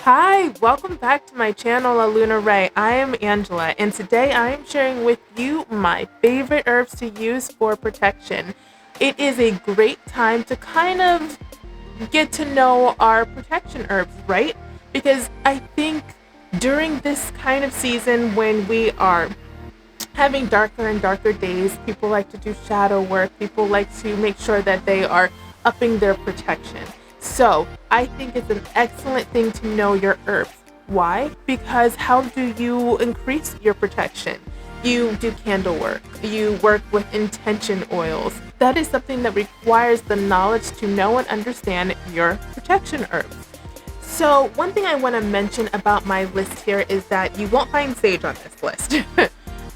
Hi, welcome back to my channel, A Lunar Ray. I am Angela, and today I am sharing with you my favorite herbs to use for protection. It is a great time to kind of get to know our protection herbs, right? Because I think during this kind of season when we are having darker and darker days, people like to do shadow work, people like to make sure that they are upping their protection. So I think it's an excellent thing to know your herbs. Why? Because how do you increase your protection? You do candle work, you work with intention oils. That is something that requires the knowledge to know and understand your protection herbs. So one thing I want to mention about my list here is that you won't find sage on this list.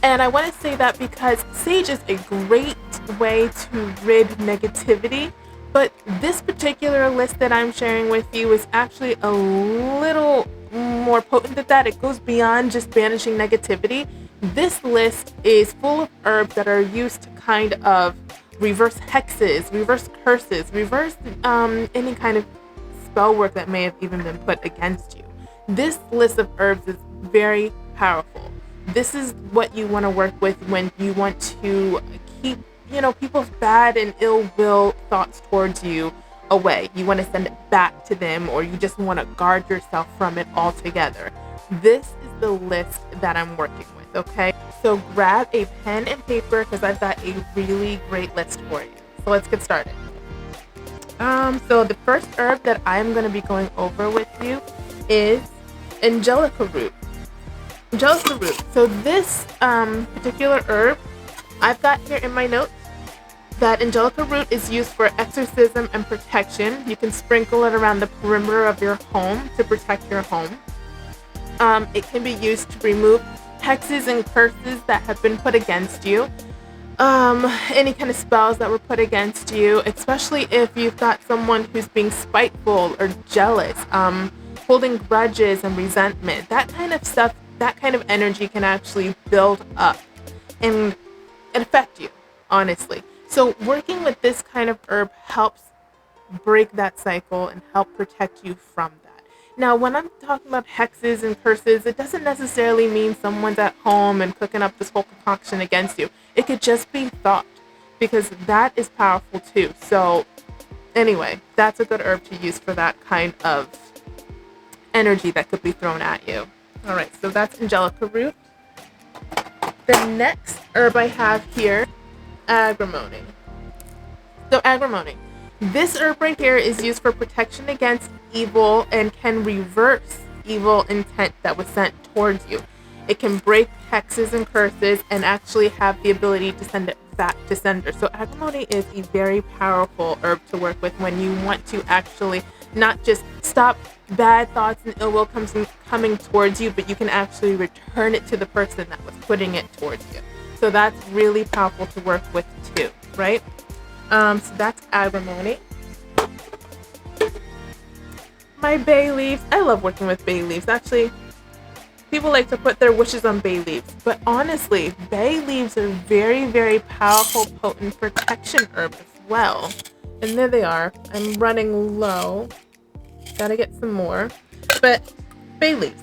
And I want to say that because sage is a great way to rid negativity, but this particular list that I'm sharing with you is actually a little more potent than that. It goes beyond just banishing negativity. This list is full of herbs that are used to kind of reverse hexes, reverse curses, reverse any kind of spell work that may have even been put against you. This list of herbs is very powerful. This is what you want to work with when you want to keep, people's bad and ill will thoughts towards you away. You want to send it back to them, or you just want to guard yourself from it altogether. This is the list that I'm working with, okay? So grab a pen and paper because I've got a really great list for you. So let's get started. So the first herb that I'm going to be going over with you is Angelica Root. Angelica Root. So this particular herb, I've got here in my notes that Angelica Root is used for exorcism and protection. You can sprinkle it around the perimeter of your home to protect your home. It can be used to remove hexes and curses that have been put against you. Any kind of spells that were put against you, especially if you've got someone who's being spiteful or jealous, holding grudges and resentment. That kind of stuff, that kind of energy can actually build up and affect you, honestly. So working with this kind of herb helps break that cycle and help protect you from that. Now, when I'm talking about hexes and curses, it doesn't necessarily mean someone's at home and cooking up this whole concoction against you. It could just be thought, because that is powerful too. So anyway, that's a good herb to use for that kind of energy that could be thrown at you. All right, so that's Angelica Root. The next herb I have here, Agrimony. So Agrimony. This herb right here is used for protection against evil and can reverse evil intent that was sent towards you. It can break hexes and curses and actually have the ability to send it back to sender. So Agrimony is a very powerful herb to work with when you want to actually not just stop bad thoughts and ill will coming towards you, but you can actually return it to the person that was putting it towards you. So that's really powerful to work with too, right? So that's Agrimony. My bay leaves. I love working with bay leaves. Actually, people like to put their wishes on bay leaves, but honestly, bay leaves are very, very powerful, potent protection herb as well. And there they are. I'm running low. Gotta get some more. But bay leaves,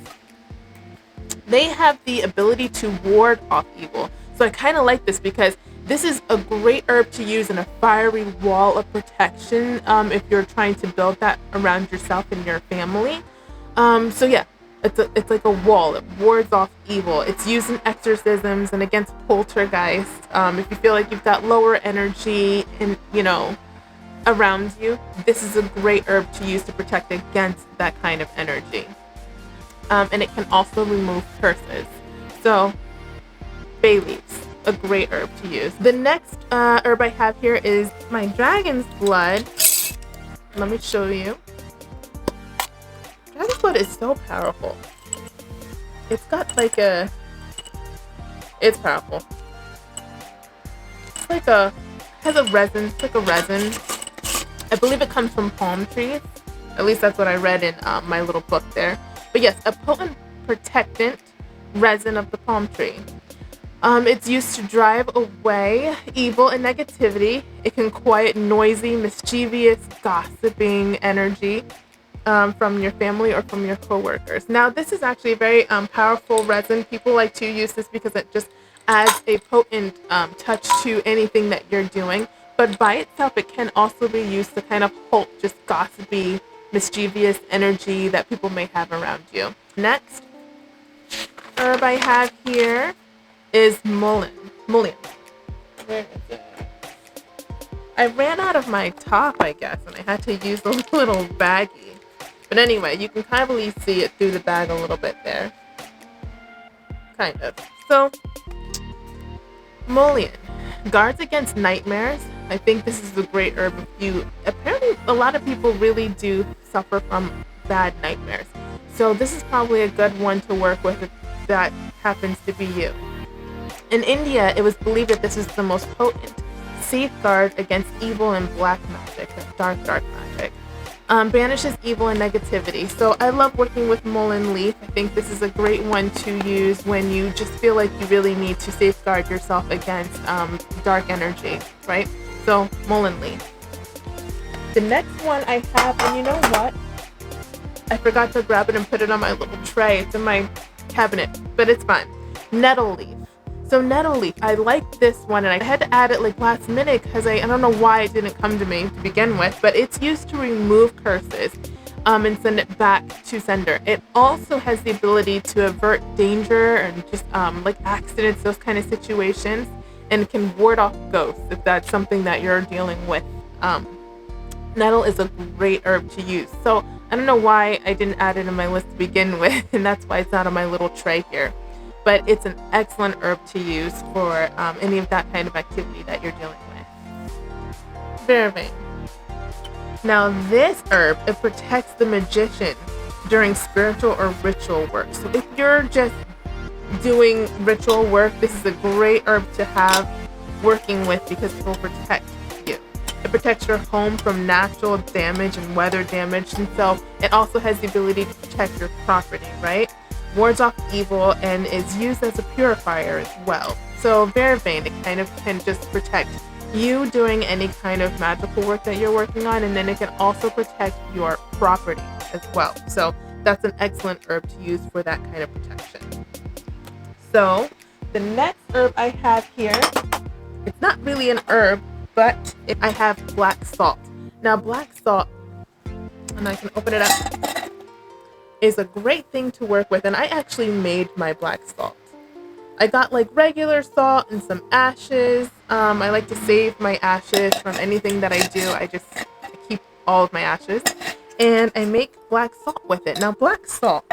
they have the ability to ward off evil. So I kind of like this because this is a great herb to use in a fiery wall of protection if you're trying to build that around yourself and your family. So yeah, it's like a wall. It wards off evil. It's used in exorcisms and against poltergeists. If you feel like you've got lower energy and around you, this is a great herb to use to protect against that kind of energy. And it can also remove curses. So bay leaves, a great herb to use. The next herb I have here is my dragon's blood. Let me show you. Dragon's blood is so powerful. It's got like it's powerful. It's like has a resin. It's like a resin. I believe it comes from palm trees. At least that's what I read in my little book there. But yes, a potent protectant resin of the palm tree. It's used to drive away evil and negativity. It can quiet noisy, mischievous, gossiping energy. from your family or from your coworkers. Now, this is actually a very powerful resin. People like to use this because it just adds a potent touch to anything that you're doing. But by itself, it can also be used to kind of halt just gossipy, mischievous energy that people may have around you. Next herb I have here is mullein. Where is it? I ran out of my top, I guess, and I had to use a little baggie. But anyway, you can kind of see it through the bag a little bit there. Kind of. So, mullein guards against nightmares. I think this is a great herb if you... Apparently, a lot of people really do suffer from bad nightmares. So this is probably a good one to work with if that happens to be you. In India, it was believed that this is the most potent safeguard against evil and black magic, dark magic. Banishes evil and negativity. So I love working with Mullein Leaf. I think this is a great one to use when you just feel like you really need to safeguard yourself against dark energy, right? So Mullein Leaf. The next one I have, and you know what? I forgot to grab it and put it on my little tray. It's in my cabinet, but it's fine. Nettle Leaf. So Nettle Leaf, I like this one, and I had to add it like last minute because I don't know why it didn't come to me to begin with, but it's used to remove curses and send it back to sender. It also has the ability to avert danger and just like accidents, those kind of situations, and can ward off ghosts if that's something that you're dealing with. Nettle is a great herb to use. So I don't know why I didn't add it in my list to begin with, and that's why it's not on my little tray here. But it's an excellent herb to use for any of that kind of activity that you're dealing with. Vervain. Now this herb, it protects the magician during spiritual or ritual work. So if you're just doing ritual work, this is a great herb to have working with because it will protect you. It protects your home from natural damage and weather damage, and so it also has the ability to protect your property, right? Wards off evil and is used as a purifier as well. So Vervain, it kind of can just protect you doing any kind of magical work that you're working on, and then it can also protect your property as well. So that's an excellent herb to use for that kind of protection. So the next herb I have here, it's not really an herb, but I have black salt. Now black salt, and I can open it up, is a great thing to work with, and I actually made my black salt. I got like regular salt and some ashes. I like to save my ashes from anything that I do. I keep all of my ashes, and I make black salt with it. Now black salt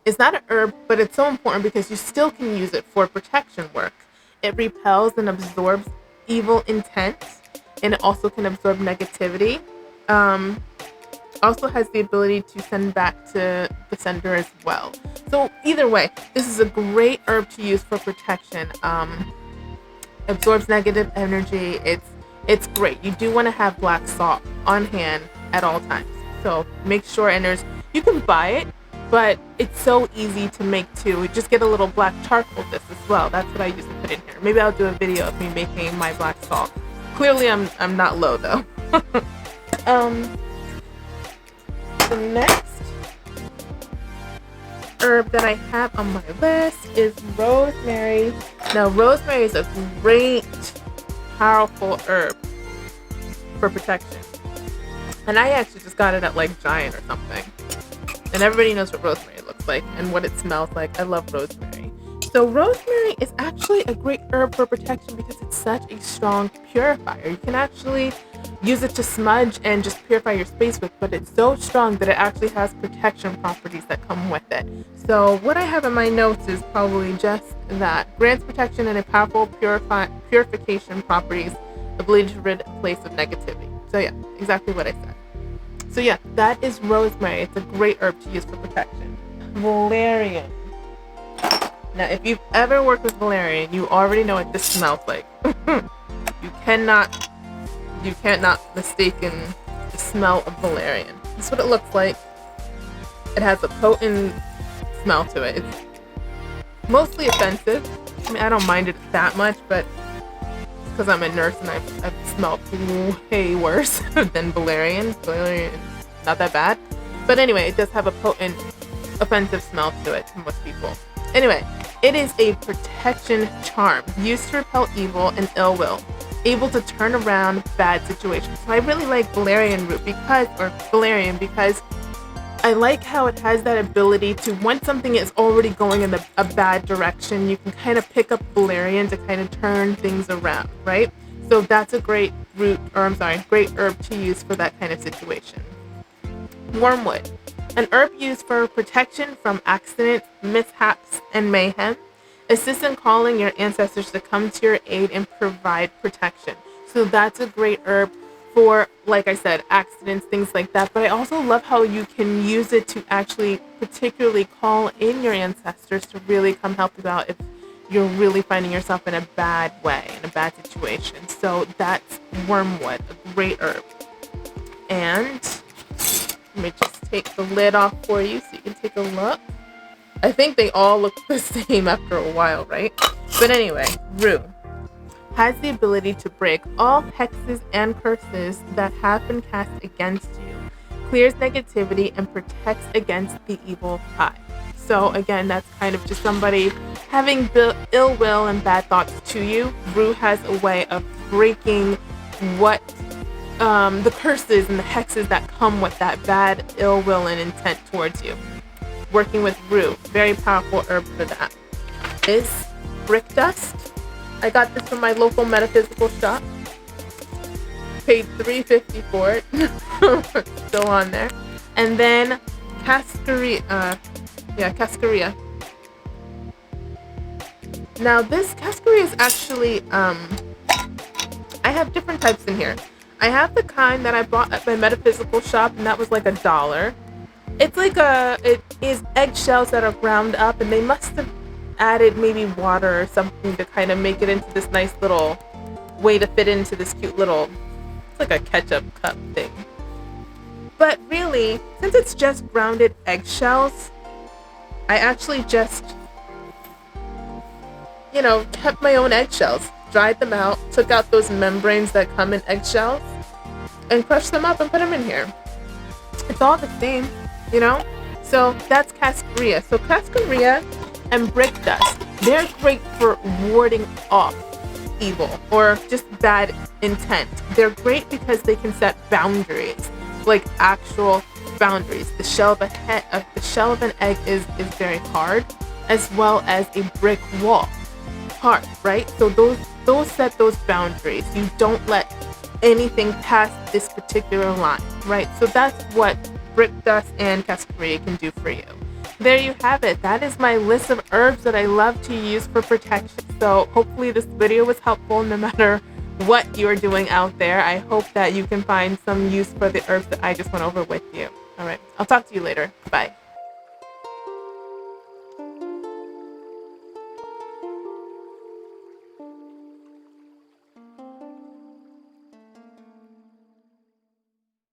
is not an herb, but it's so important because you still can use it for protection work. It repels and absorbs evil intent, and it also can absorb negativity. Also has the ability to send back to the sender as well. So either way, this is a great herb to use for protection. Absorbs negative energy. It's great. You do want to have black salt on hand at all times. So make sure, and you can buy it, but it's so easy to make too. We just get a little black charcoal disc as well. That's what I used to put in here. Maybe I'll do a video of me making my black salt. Clearly I'm not low though. The next herb that I have on my list is rosemary. Now rosemary is a great, powerful herb for protection. And I actually just got it at like Giant or something. And everybody knows what rosemary looks like and what it smells like. I love rosemary. So rosemary is actually a great herb for protection because it's such a strong purifier. You can actually use it to smudge and just purify your space with, but it's so strong that it actually has protection properties that come with it. So what I have in my notes is probably just that. Grants protection and a powerful purification properties, ability to rid a place of negativity. So yeah, exactly what I said. So yeah, that is rosemary. It's a great herb to use for protection. Valerian. Now, if you've ever worked with valerian, you already know what this smells like. You cannot mistake the smell of valerian. This is what it looks like. It has a potent smell to it. It's mostly offensive. I mean, I don't mind it that much, but it's because I'm a nurse and I've smelled way worse than valerian. Valerian not that bad. But anyway, it does have a potent offensive smell to it to most people. Anyway, it is a protection charm used to repel evil and ill will, able to turn around bad situations. So I really like Valerian Root because I like how it has that ability to, once something is already going in a bad direction, you can kind of pick up Valerian to kind of turn things around, right? So that's a great great herb to use for that kind of situation. Wormwood, an herb used for protection from accidents, mishaps, and mayhem. Assists in calling your ancestors to come to your aid and provide protection. So that's a great herb for, like I said, accidents, things like that. But I also love how you can use it to actually particularly call in your ancestors to really come help you out if you're really finding yourself in a bad way, in a bad situation. So that's Wormwood, a great herb. And let me just take the lid off for you so you can take a look. I think they all look the same after a while, right? But anyway, Rue has the ability to break all hexes and curses that have been cast against you, clears negativity, and protects against the evil eye. So again, that's kind of just somebody having ill will and bad thoughts to you. Rue has a way of breaking what the curses and the hexes that come with that bad ill will and intent towards you. Working with Rue, very powerful herb for that. Is brick dust. I got this from my local metaphysical shop. Paid $3.50 for it. Still on there. And then Casparia. Casparia. Now this Casparia is actually I have different types in here. I have the kind that I bought at my metaphysical shop, and that was like $1. It's like it is eggshells that are ground up, and they must have added maybe water or something to kind of make it into this nice little way to fit into this cute little, it's like a ketchup cup thing. But really, since it's just grounded eggshells, I actually just, kept my own eggshells, dried them out, took out those membranes that come in eggshells, and crushed them up and put them in here. It's all the same, So that's Casparia. So Casparia and brick dust, they're great for warding off evil or just bad intent. They're great because they can set boundaries, like actual boundaries. The shell of an egg is very hard, as well as a brick wall, hard, right? So those set those boundaries. You don't let anything past this particular line, right? So that's what brick dust and Casparia can do for you. There you have it. That is my list of herbs that I love to use for protection. So hopefully this video was helpful no matter what you're doing out there. I hope that you can find some use for the herbs that I just went over with you. All right, I'll talk to you later. Bye.